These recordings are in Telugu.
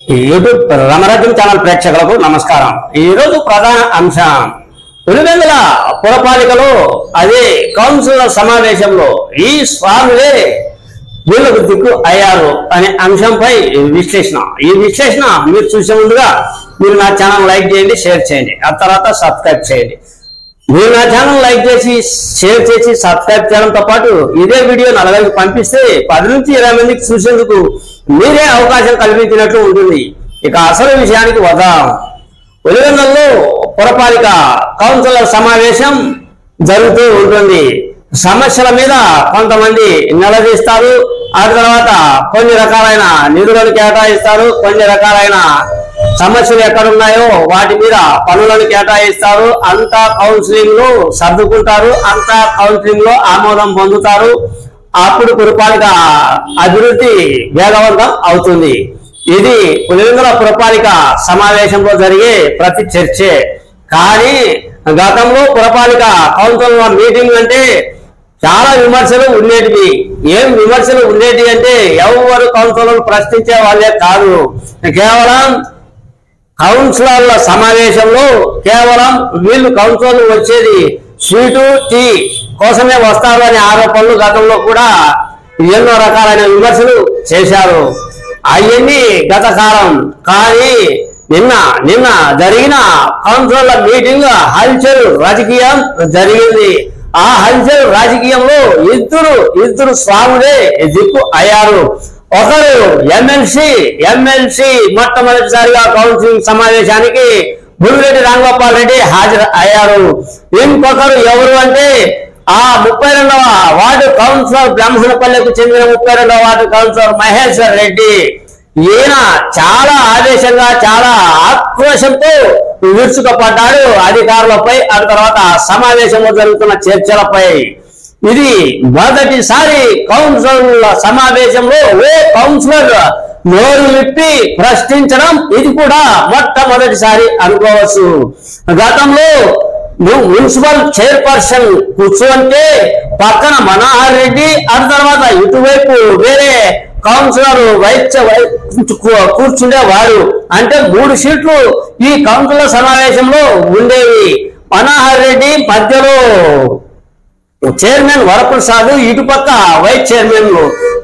యూట్యూబ్ రమరాజ్యం ఛానల్ ప్రేక్షకులకు నమస్కారం. ఈరోజు ప్రధాన అంశం పులివెందుల పురపాలికలో అదే కౌన్సిల్ సమావేశంలో ఈ స్వాములే వీళ్ళకు దిక్కు అయ్యారు అనే అంశంపై విశ్లేషణ. ఈ విశ్లేషణ మీరు చూసే ముందుగా మీరు నా ఛానల్ లైక్ చేయండి, షేర్ చేయండి, ఆ తర్వాత సబ్స్క్రైబ్ చేయండి. మీరు నా ఛానల్ లైక్ చేసి షేర్ చేసి సబ్స్క్రైబ్ చేయడంతో పాటు ఇదే వీడియో 40కి పంపిస్తే 10 నుంచి 20 మందికి చూసేందుకు మీరే అవకాశం కల్పించినట్లు ఉంటుంది. ఇక అసలు విషయానికి వద్దాం. పులివెందులలో పురపాలిక కౌన్సిలర్ సమావేశం జరుగుతూ ఉంటుంది. సమస్యల మీద కొంతమంది నిలదీస్తారు, ఆ తర్వాత కొన్ని రకాలైన నిధులను కేటాయిస్తారు, కొన్ని రకాలైన సమస్యలు ఎక్కడున్నాయో వాటి మీద పనులను కేటాయిస్తారు. అంతా కౌన్సిలింగ్ లో సర్దుకుంటారు, అంతా కౌన్సిలింగ్ లో ఆమోదం పొందుతారు. అప్పుడు పురపాలిక అభివృద్ధి వేగవంతం అవుతుంది. ఇది పులివెందుల పురపాలిక సమావేశంలో జరిగే ప్రతి చర్చే. కానీ గతంలో పురపాలిక కౌన్సిల్ మీటింగ్ అంటే చాలా విమర్శలు ఉండేటివి. ఏం విమర్శలు ఉండేటి అంటే ఎవరు కౌన్సిలర్లు ప్రశ్నించే వాళ్ళే కాదు, కేవలం కౌన్సిలర్ల సమావేశంలో కేవలం వీళ్ళు కౌన్సిలర్లు వచ్చేది స్వీటు టీ కోసమే వస్తారు అనే ఆరోపణలు గతంలో కూడా ఎన్నో రకాలైన విమర్శలు చేశారు. అవన్నీ గత కాలం. కానీ నిన్న జరిగిన కౌన్సిలర్ల మీటింగ్ హల్చల్ రాజకీయం జరిగింది. ఆ హల్చల్ రాజకీయంలో ఇద్దరు స్వాములే దిక్కు అయ్యారు. ఒకరు ఎమ్మెల్సీ మొట్టమొదటిసారిగా కౌన్సిలింగ్ సమావేశానికి బుల్లిరెడ్డి రాంగోపాల్ రెడ్డి హాజరు అయ్యారు. ఇంకొకరు ఎవరు అంటే ఆ 32వ వార్డు కౌన్సిలర్ బ్రహ్మణపల్లెకు చెందిన 32వ వార్డు కౌన్సిలర్ మహేశ్వర్ రెడ్డి. ఈయన చాలా ఆవేశంగా చాలా ఆక్రోశంతో విరుచుకుపడ్డాడు అధికారులపై, ఆ తర్వాత సమావేశంలో జరుగుతున్న చర్చలపై. ఇది మొదటిసారి కౌన్సిలర్ల సమావేశంలో ఓ కౌన్సిలర్ నోరు విప్పి ప్రశ్నించడం ఇది కూడా మొట్టమొదటిసారి అనుకోవచ్చు. గతంలో మున్సిపల్ చైర్పర్సన్ కూర్చుంటే పక్కన మనోహర్ రెడ్డి, ఆ తర్వాత ఇటువైపు వేరే కౌన్సిలర్ కూర్చుండేవాడు. అంటే 3 సీట్లు ఈ కౌన్సిలర్ సమావేశంలో ఉండేవి. మనోహర్ రెడ్డి మధ్యలో చైర్మన్ వరప్రసాద్, ఇటుపక్క వైస్ చైర్మన్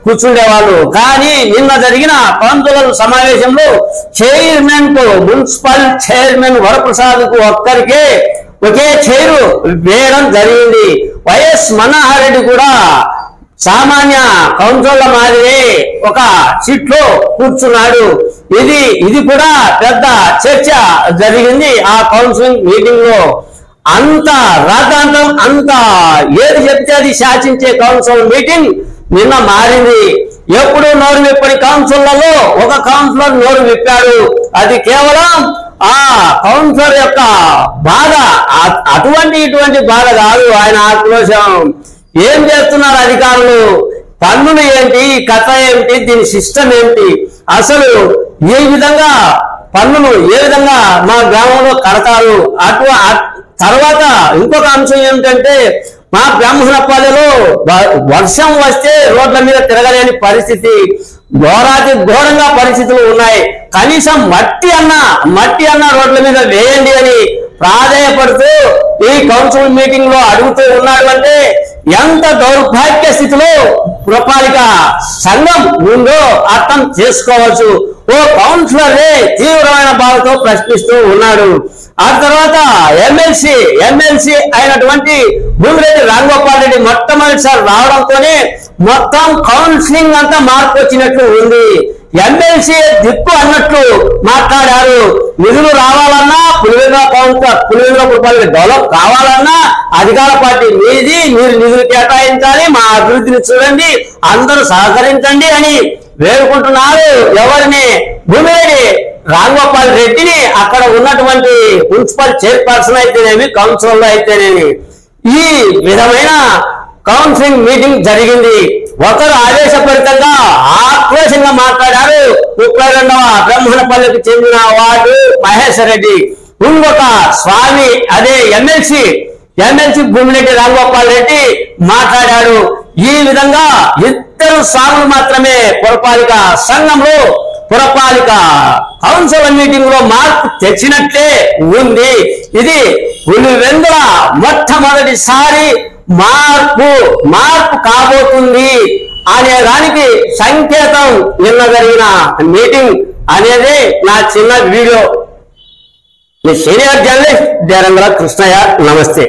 కూర్చుండేవాళ్ళు. కానీ నిన్న జరిగిన కౌన్సిలర్ సమావేశంలో చైర్మన్ కు మున్సిపల్ చైర్మన్ వరప్రసాద్ కు ఒక్కరికే ఒకే చైరు వేయడం జరిగింది. వైఎస్ మనోహర్ రెడ్డి కూడా సామాన్య కౌన్సిలర్ల మాదిరి ఒక సీట్ లో కూర్చున్నాడు. ఇది కూడా పెద్ద చర్చ జరిగింది ఆ కౌన్సిలింగ్ మీటింగ్ లో. అంత రాద్ధాంతం, అంత ఏది చెప్తే అది శాసించే కౌన్సిల్ మీటింగ్ నిన్న మారింది. ఎప్పుడు నోరు విప్పని కౌన్సిల్లో ఒక కౌన్సిలర్ నోరు విప్పాడు. అది కేవలం ఆ కౌన్సిలర్ యొక్క బాధ, ఇటువంటి బాధ కాదు, ఆయన ఆక్రోశం. ఏం చేస్తున్నారు అధికారులు, పన్నులు ఏంటి, కథ ఏమిటి, దీని సిస్టమ్ ఏంటి, అసలు ఏ విధంగా పన్నులు ఏ విధంగా మా గ్రామంలో కడతారు. తర్వాత ఇంకొక అంశం ఏమిటంటే మా బ్రాహ్మణపల్లెలో వర్షం వస్తే రోడ్ల మీద తిరగలేని పరిస్థితి, ఘోరంగా పరిస్థితులు ఉన్నాయి. కనీసం మట్టి అన్న రోడ్ల మీద వేయండి అని ప్రాధేయపడుతూ ఈ కౌన్సిల్ మీటింగ్ లో అడుగుతూ ఉన్నాడు. అంటే ఎంత దౌర్భాగ్య స్థితిలో పురపాలిక సంఘం ఉందో అర్థం చేసుకోవచ్చు. ఓ కౌన్సిలరే తీవ్రమైన బాధతో ప్రశ్నిస్తూ ఉన్నాడు. ఆ తర్వాత ఎమ్మెల్సీ అయినటువంటి బుల్లిరెడ్డి రాంగోపాల్ రెడ్డి మొట్టమొదటిసారి రావడంతోనే మొత్తం కౌన్సిలింగ్ అంతా మార్పు వచ్చినట్లు ఉంది. ఎమ్మెల్సీ దిక్కు అన్నట్లు మాట్లాడారు. నిధులు రావాలన్నా పులివెందుల పురపాలిక డెవలప్ కావాలన్నా అధికార పార్టీ మీది, మీరు నిధులు కేటాయించాలి, మా అభివృద్ధిని చూడండి, అందరూ సహకరించండి అని వేడుకుంటున్నారు. ఎవరిని? బుల్లిరెడ్డి రాంగోపాల్ రెడ్డిని. అక్కడ ఉన్నటువంటి మున్సిపల్ చైర్పర్సన్ అయితేనేమి, కౌన్సిలర్లు అయితేనేమి. ఈ విధమైన కౌన్సిలింగ్ మీటింగ్ జరిగింది. ఒకరు ఆదేశపరితంగా ఆక్రోశంగా మాట్లాడారు 32వ బ్రహ్మణపల్లికి చెందిన వాడు మహేశ్వర్ రెడ్డి. ఇంకొక స్వామి అదే ఎమ్మెల్సీ బుల్లిరెడ్డి రాంగోపాల్ రెడ్డి మాట్లాడాడు. ఈ విధంగా ఇద్దరు స్వాములు మాత్రమే పురపాలిక సంఘంలో పురపాలిక కౌన్సిల్ మీటింగ్ లో మార్పు తెచ్చినట్లే ఉంది. ఇది పులివెందుల మొట్టమొదటిసారి మార్పు కాబోతుంది అనే దానికి సంకేతం నిన్న జరిగిన మీటింగ్ అనేది నా చిన్న వీడియో. మీ సీనియర్ జర్నలిస్ట్ దేరంగుల కృష్ణయ్య. నమస్తే.